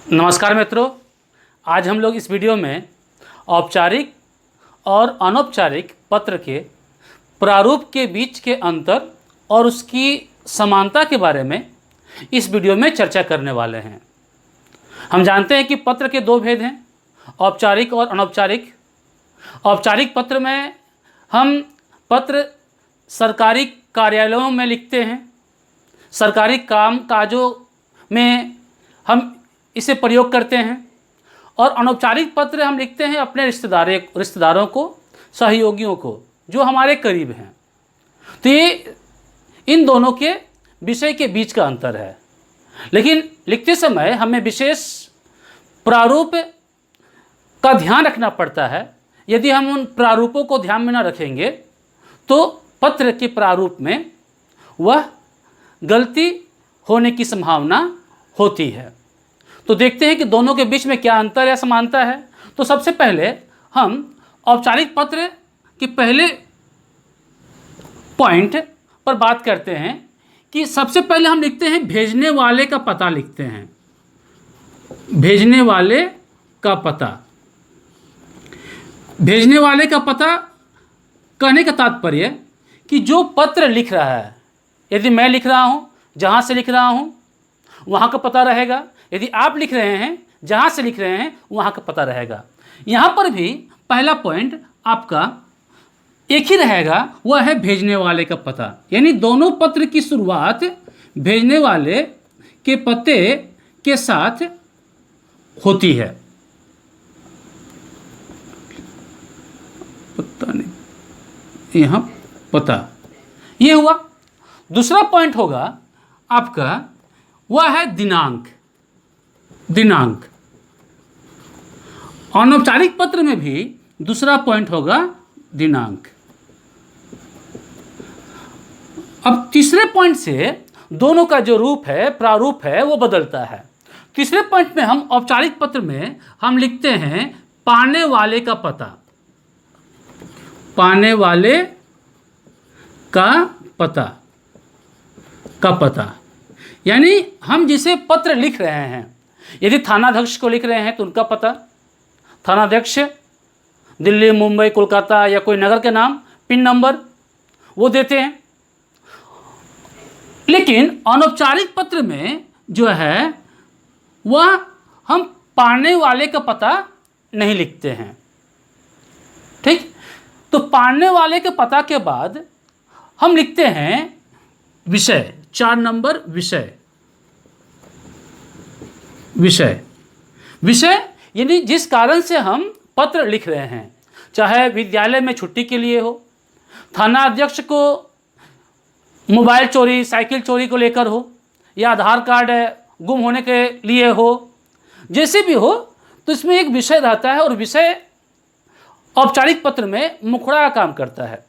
नमस्कार मित्रों, आज हम लोग इस वीडियो में औपचारिक और अनौपचारिक पत्र के प्रारूप के बीच के अंतर और उसकी समानता के बारे में इस वीडियो में चर्चा करने वाले हैं। हम जानते हैं कि पत्र के दो भेद हैं, औपचारिक और अनौपचारिक। औपचारिक पत्र में हम पत्र सरकारी कार्यालयों में लिखते हैं, सरकारी काम काजों में हम इसे प्रयोग करते हैं, और अनौपचारिक पत्र हम लिखते हैं अपने रिश्तेदारों को, सहयोगियों को, जो हमारे करीब हैं। तो ये इन दोनों के विषय के बीच का अंतर है। लेकिन लिखते समय हमें विशेष प्रारूप का ध्यान रखना पड़ता है। यदि हम उन प्रारूपों को ध्यान में न रखेंगे तो पत्र के प्रारूप में वह गलती होने की संभावना होती है। तो देखते हैं कि दोनों के बीच में क्या अंतर या समानता है। तो सबसे पहले हम औपचारिक पत्र के पहले पॉइंट पर बात करते हैं कि सबसे पहले हम लिखते हैं भेजने वाले का पता लिखते हैं। भेजने वाले का पता। भेजने वाले का पता कहने का तात्पर्य कि जो पत्र लिख रहा है, यदि मैं लिख रहा हूँ, जहाँ से लिख रहा हूँ वहाँ का पता रहेगा। यदि आप लिख रहे हैं, जहाँ से लिख रहे हैं वहाँ का पता रहेगा। यहाँ पर भी पहला पॉइंट आपका एक ही रहेगा, वह है भेजने वाले का पता। यानी दोनों पत्र की शुरुआत भेजने वाले के पते के साथ होती है। पता नहीं, यहाँ पता, ये हुआ। दूसरा पॉइंट होगा आपका, वह है दिनांक। दिनांक। अनौपचारिक पत्र में भी दूसरा पॉइंट होगा दिनांक। अब तीसरे पॉइंट से दोनों का जो रूप है, प्रारूप है, वो बदलता है। तीसरे पॉइंट में हम औपचारिक पत्र में हम लिखते हैं पाने वाले का पता। पाने वाले का पता। का पता यानी हम जिसे पत्र लिख रहे हैं, यदि थानाध्यक्ष को लिख रहे हैं तो उनका पता, थानाध्यक्ष दिल्ली, मुंबई, कोलकाता या कोई नगर के नाम, पिन नंबर वो देते हैं। लेकिन अनौपचारिक पत्र में जो है वह हम पाने वाले का पता नहीं लिखते हैं। ठीक। तो पाने वाले के पता के बाद हम लिखते हैं विषय, 4 नंबर विषय। विषय। विषय यानी जिस कारण से हम पत्र लिख रहे हैं, चाहे विद्यालय में छुट्टी के लिए हो, थाना अध्यक्ष को मोबाइल चोरी, साइकिल चोरी को लेकर हो, या आधार कार्ड गुम होने के लिए हो, जैसे भी हो, तो इसमें एक विषय रहता है। और विषय औपचारिक पत्र में मुखड़ा का काम करता है।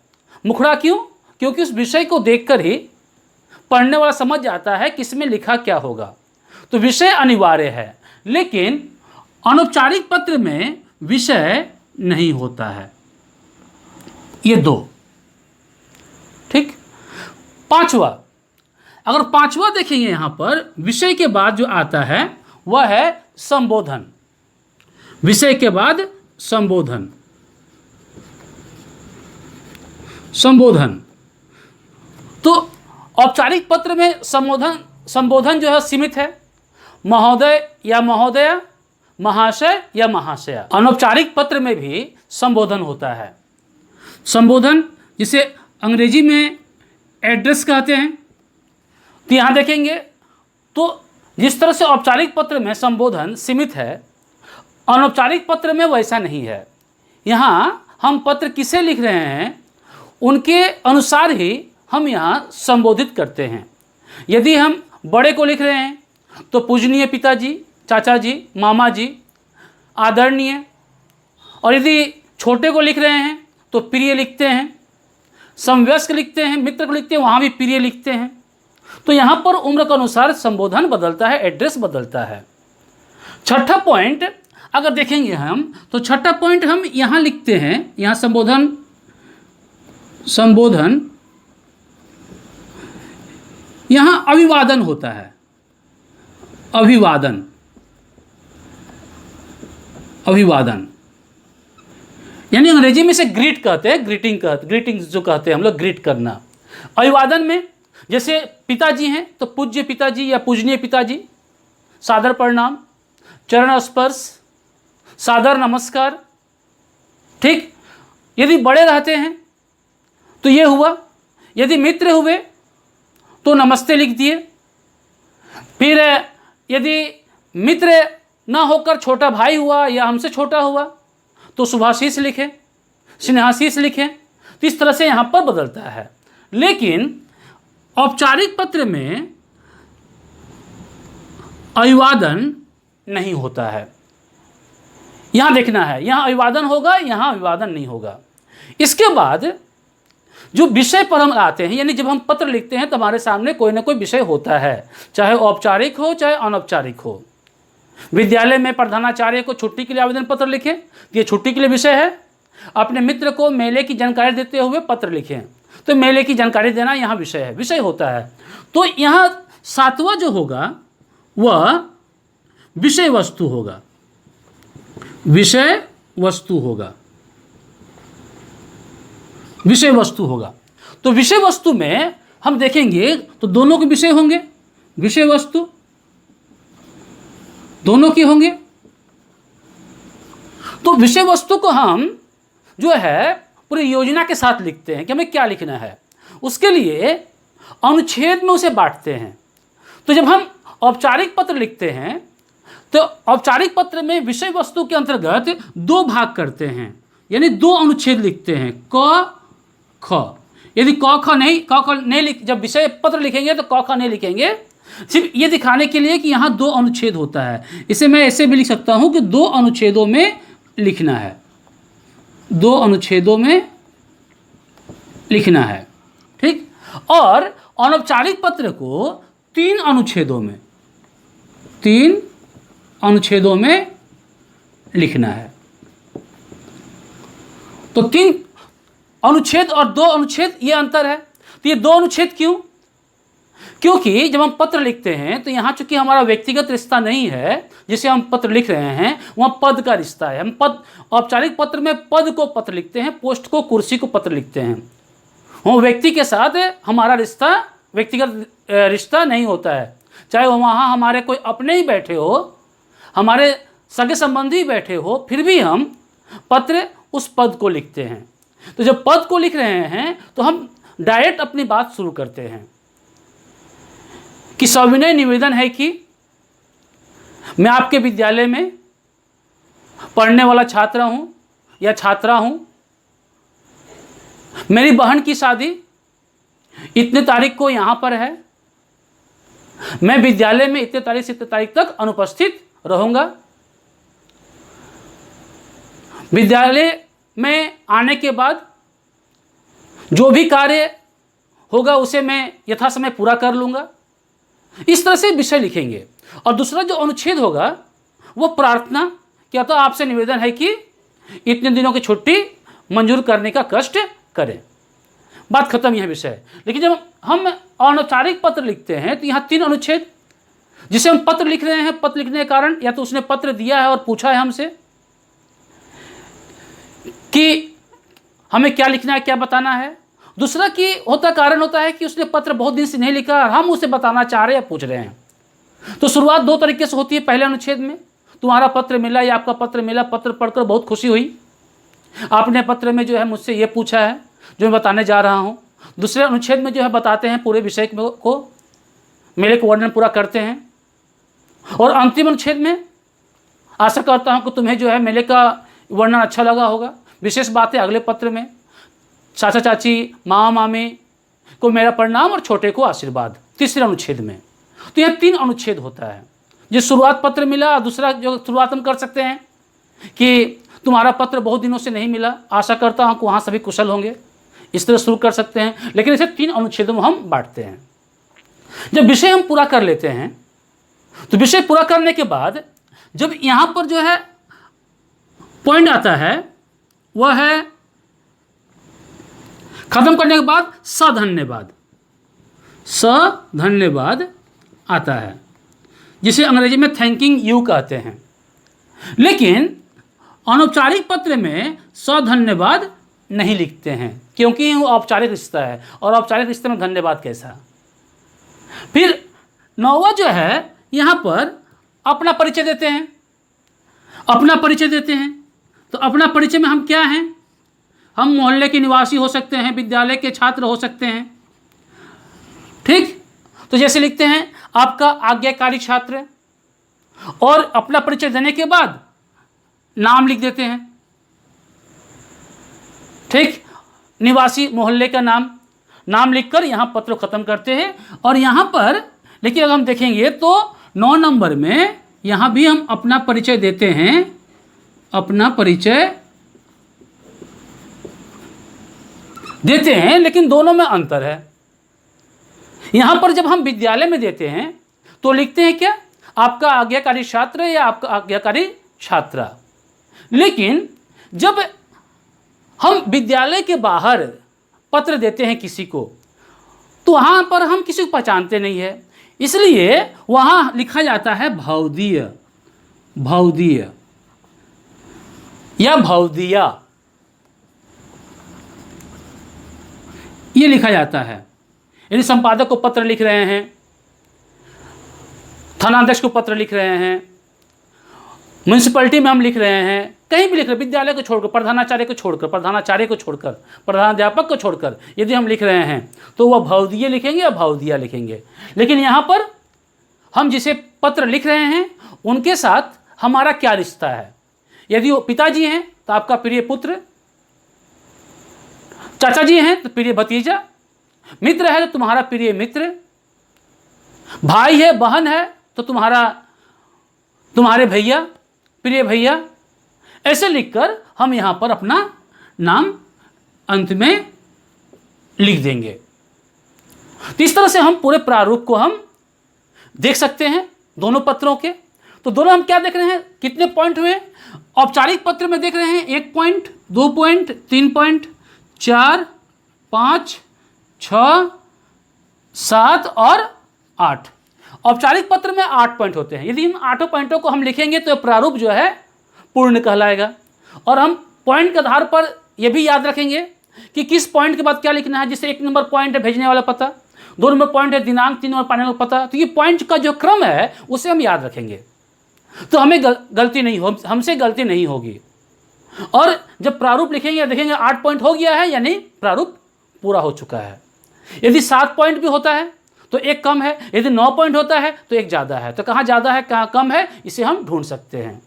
मुखड़ा क्यों? क्योंकि उस विषय को देखकर ही पढ़ने वाला समझ जाता है कि इसमें लिखा क्या होगा। तो विषय अनिवार्य है। लेकिन अनौपचारिक पत्र में विषय नहीं होता है। ये दो। ठीक। पांचवा, अगर पांचवा देखेंगे यहां पर, विषय के बाद जो आता है वह है संबोधन। विषय के बाद संबोधन। संबोधन। तो औपचारिक पत्र में संबोधन जो है सीमित है, महोदय या महोदया, महाशय या महाशया। अनौपचारिक पत्र में भी संबोधन होता है। संबोधन जिसे अंग्रेजी में एड्रेस कहते हैं। तो यहाँ देखेंगे तो जिस तरह से औपचारिक पत्र में संबोधन सीमित है, अनौपचारिक पत्र में वैसा नहीं है। यहाँ हम पत्र किसे लिख रहे हैं उनके अनुसार ही हम यहाँ संबोधित करते हैं। यदि हम बड़े को लिख रहे हैं तो पूजनीय पिताजी, चाचा जी, मामा जी, आदरणीय। और यदि छोटे को लिख रहे हैं तो प्रिय लिखते हैं। समवयस्क लिखते हैं, मित्र को लिखते हैं, वहाँ भी प्रिय लिखते हैं। तो यहाँ पर उम्र के अनुसार संबोधन बदलता है, एड्रेस बदलता है। छठा पॉइंट अगर देखेंगे हम, तो छठा पॉइंट हम यहाँ लिखते हैं, यहाँ संबोधन यहाँ अभिवादन होता है। अभिवादन। अभिवादन, यानी अंग्रेजी में इसे ग्रीट कहते हैं, ग्रीटिंग्स जो कहते हैं हम लोग, ग्रीट करना। अभिवादन में जैसे पिताजी हैं तो पूज्य पिताजी या पूजनीय पिताजी, सादर प्रणाम, चरण स्पर्श, सादर नमस्कार। ठीक, यदि बड़े रहते हैं तो ये हुआ, यदि मित्र हुए तो नमस्ते लिख दिए। फिर यदि मित्र ना होकर छोटा भाई हुआ या हमसे छोटा हुआ तो शुभाशीष लिखें, स्नेहाशीष लिखें। तो इस तरह से यहाँ पर बदलता है। लेकिन औपचारिक पत्र में अभिवादन नहीं होता है। यहाँ देखना है, यहाँ अभिवादन होगा, यहाँ अभिवादन नहीं होगा। इसके बाद जो विषय पर हम आते हैं, यानी जब हम पत्र लिखते हैं तो हमारे सामने कोई ना कोई विषय होता है, चाहे औपचारिक हो चाहे अनौपचारिक हो। विद्यालय में प्रधानाचार्य को छुट्टी के लिए आवेदन पत्र लिखें, ये छुट्टी के लिए विषय है। अपने मित्र को मेले की जानकारी देते हुए पत्र लिखें, तो मेले की जानकारी देना यहाँ विषय है, विषय होता है। तो यहाँ 7वां जो होगा वह विषय वस्तु होगा, विषय वस्तु होगा, विषय वस्तु होगा। तो विषय वस्तु में हम देखेंगे तो दोनों के विषय होंगे, विषय वस्तु दोनों की होंगे। तो विषय वस्तु को हम जो है पूरी योजना के साथ लिखते हैं कि हमें क्या लिखना है। उसके लिए अनुच्छेद में उसे बांटते हैं। तो जब हम औपचारिक पत्र लिखते हैं तो औपचारिक पत्र में विषय वस्तु के अंतर्गत 2 भाग करते हैं, यानी 2 अनुच्छेद लिखते हैं, क ख। यदि क ख नहीं लिख, जब विषय पत्र लिखेंगे तो क ख नहीं लिखेंगे, सिर्फ ये दिखाने के लिए कि यहाँ 2 अनुच्छेद होता है। इसे मैं ऐसे भी लिख सकता हूँ कि 2 अनुच्छेदों में लिखना है, 2 अनुच्छेदों में लिखना है। ठीक, और अनौपचारिक पत्र को 3 अनुच्छेदों में, 3 अनुच्छेदों में लिखना है। तो 3 अनुच्छेद और 2 अनुच्छेद, ये अंतर है। तो ये 2 अनुच्छेद क्यों? क्योंकि जब हम पत्र लिखते हैं तो यहाँ चूंकि हमारा व्यक्तिगत रिश्ता नहीं है, जिसे हम पत्र लिख रहे हैं, वहाँ पद का रिश्ता है। हम पद, औपचारिक पत्र में पद को पत्र लिखते हैं, पोस्ट को, कुर्सी को पत्र लिखते हैं। वो व्यक्ति के साथ हमारा रिश्ता व्यक्तिगत रिश्ता नहीं होता है। चाहे वहाँ हमारे कोई अपने ही बैठे हो, हमारे सगे संबंधी बैठे हो, फिर भी हम पत्र उस पद को लिखते हैं। तो जब पद को लिख रहे हैं तो हम डायरेक्ट अपनी बात शुरू करते हैं कि सविनय निवेदन है कि मैं आपके विद्यालय में पढ़ने वाला छात्र हूँ या छात्रा हूँ। मेरी बहन की शादी इतने तारीख को यहाँ पर है। मैं विद्यालय में इतने तारीख से इतने तारीख तक अनुपस्थित रहूँगा। विद्यालय में आने के बाद जो भी कार्य होगा उसे मैं यथासमय पूरा कर लूँगा। इस तरह से विषय लिखेंगे। और दूसरा जो अनुच्छेद होगा वो प्रार्थना, क्या तो आपसे निवेदन है कि इतने दिनों की छुट्टी मंजूर करने का कष्ट करें। बात खत्म, यह विषय है। लेकिन जब हम अनौपचारिक पत्र लिखते हैं तो यहाँ 3 अनुच्छेद, जिसे हम पत्र लिख रहे हैं, पत्र लिखने के कारण या तो उसने पत्र दिया है और पूछा है हमसे कि हमें क्या लिखना है, क्या बताना है। दूसरा कि कारण होता है कि उसने पत्र बहुत दिन से नहीं लिखा और हम उसे बताना चाह रहे हैं या पूछ रहे हैं। तो शुरुआत 2 तरीके से होती है। पहले अनुच्छेद में तुम्हारा पत्र मिला या आपका पत्र मिला, पत्र पढ़कर बहुत खुशी हुई, आपने पत्र में जो है मुझसे ये पूछा है जो मैं बताने जा रहा हूँ। दूसरे अनुच्छेद में जो है बताते हैं पूरे विषय को, मेले को वर्णन पूरा करते हैं। और अंतिम अनुच्छेद में आशा करता हूँ कि तुम्हें जो है मेले का वर्णन अच्छा लगा होगा। विशेष बात है अगले पत्र में, चाचा चाची, मामा मामी को मेरा प्रणाम और छोटे को आशीर्वाद, तीसरे अनुच्छेद में। तो यह 3 अनुच्छेद होता है। जो शुरुआत पत्र मिला, दूसरा जो शुरुआत हम कर सकते हैं कि तुम्हारा पत्र बहुत दिनों से नहीं मिला, आशा करता हूँ कि वहाँ सभी कुशल होंगे, इस तरह शुरू कर सकते हैं। लेकिन इसे 3 अनुच्छेदों में हम बांटते हैं। जब विषय हम पूरा कर लेते हैं तो विषय पूरा करने के बाद जब यहाँ पर जो है पॉइंट आता है वह है खत्म करने के बाद सधन्यवाद, सधन्यवाद आता है, जिसे अंग्रेजी में थैंकिंग यू कहते हैं। लेकिन अनौपचारिक पत्र में सधन्यवाद नहीं लिखते हैं, क्योंकि वो औपचारिक रिश्ता है, और औपचारिक रिश्ते में धन्यवाद कैसा। फिर 9वां जो है, यहाँ पर अपना परिचय देते हैं। अपना परिचय देते हैं, तो अपना परिचय में हम क्या हैं? हम मोहल्ले के निवासी हो सकते हैं, विद्यालय के छात्र हो सकते हैं, ठीक। तो जैसे लिखते हैं आपका आज्ञाकारी छात्र, और अपना परिचय देने के बाद नाम लिख देते हैं, ठीक। निवासी मोहल्ले का नाम लिखकर यहाँ पत्र खत्म करते हैं। और यहाँ पर लेकिन अगर हम देखेंगे तो 9 नंबर में यहाँ भी हम अपना परिचय देते हैं, अपना परिचय देते हैं, लेकिन दोनों में अंतर है। यहाँ पर जब हम विद्यालय में देते हैं तो लिखते हैं क्या? आपका आज्ञाकारी छात्र या आपका आज्ञाकारी छात्रा। लेकिन जब हम विद्यालय के बाहर पत्र देते हैं किसी को, तो वहाँ पर हम किसी को पहचानते नहीं है, इसलिए वहाँ लिखा जाता है भवदीय, भवदीय या भवदिया, ये लिखा जाता है। यदि संपादक को पत्र लिख रहे हैं, थानाध्यक्ष को पत्र लिख रहे हैं, म्यूनसिपैलिटी में हम लिख रहे हैं, कहीं भी लिख रहे हैं, विद्यालय को छोड़कर, प्रधानाचार्य को छोड़कर, प्रधानाध्यापक को छोड़कर यदि हम लिख रहे हैं तो वह भवदीय लिखेंगे या भवदिया लिखेंगे। लेकिन यहाँ पर हम जिसे पत्र लिख रहे हैं उनके साथ हमारा क्या रिश्ता है। यदि वो पिताजी हैं तो आपका प्रिय पुत्र, चाचा जी हैं तो प्रिय भतीजा, मित्र है तो तुम्हारा प्रिय मित्र, भाई है बहन है तो तुम्हारे भैया, प्रिय भैया, ऐसे लिखकर हम यहाँ पर अपना नाम अंत में लिख देंगे। तो इस तरह से हम पूरे प्रारूप को हम देख सकते हैं दोनों पत्रों के। तो दोनों हम क्या देख रहे हैं, कितने पॉइंट हुए? औपचारिक पत्र में देख रहे हैं 1 पॉइंट, 2 पॉइंट, 3 पॉइंट, 4, 5, 6, 7 और 8। औपचारिक पत्र में 8 पॉइंट होते हैं। यदि इन 8 पॉइंटों को हम लिखेंगे तो प्रारूप जो है पूर्ण कहलाएगा। और हम पॉइंट के आधार पर यह भी याद रखेंगे कि किस पॉइंट के बाद क्या लिखना है। जैसे 1 नंबर पॉइंट है भेजने वाला पता, 2 नंबर पॉइंट है दिनांक, 3 नंबर पाने वाला पता। तो ये पॉइंट का जो क्रम है उसे हम याद रखेंगे, तो हमें गलती नहीं हो, हमसे गलती नहीं होगी। और जब प्रारूप लिखेंगे देखेंगे 8 पॉइंट हो गया है, यानी प्रारूप पूरा हो चुका है। यदि 7 पॉइंट भी होता है तो 1 कम है, यदि 9 पॉइंट होता है तो 1 ज़्यादा है। तो कहाँ ज़्यादा है कहाँ कम है, इसे हम ढूंढ सकते हैं।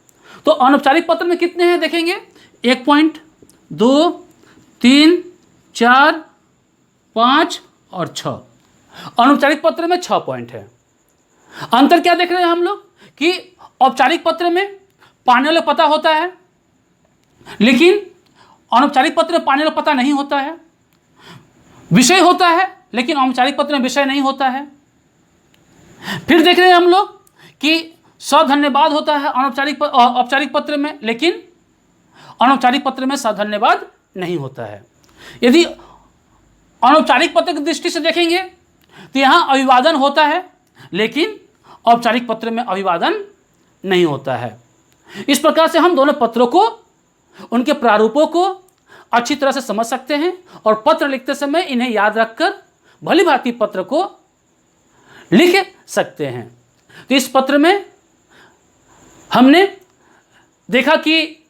तो अनौपचारिक पत्र में कितने हैं देखेंगे, 1 पॉइंट, 2, 3, 4, 5 और 6। अनौपचारिक पत्र में 6 पॉइंट है। अंतर क्या देख रहे हैं हम लोग कि औपचारिक पत्र में पाने वाला पता होता है, लेकिन अनौपचारिक पत्र में पाने वाला पता नहीं होता है। विषय होता है लेकिन औपचारिक पत्र में विषय नहीं होता है। फिर देख रहे हैं हम लोग कि सधन्यवाद होता है औपचारिक पत्र में, लेकिन अनौपचारिक पत्र में सधन्यवाद नहीं होता है। यदि अनौपचारिक पत्र की दृष्टि से देखेंगे तो यहाँ अभिवादन होता है, लेकिन औपचारिक पत्र में अभिवादन नहीं होता है। इस प्रकार से हम दोनों पत्रों को, उनके प्रारूपों को अच्छी तरह से समझ सकते हैं और पत्र लिखते समय इन्हें याद रखकर भली भांति पत्र को लिख सकते हैं। तो इस पत्र में हमने देखा कि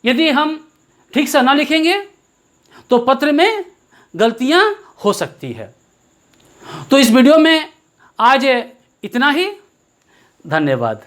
यदि हम ठीक से ना लिखेंगे तो पत्र में गलतियां हो सकती है। तो इस वीडियो में आज इतना ही। धन्यवाद।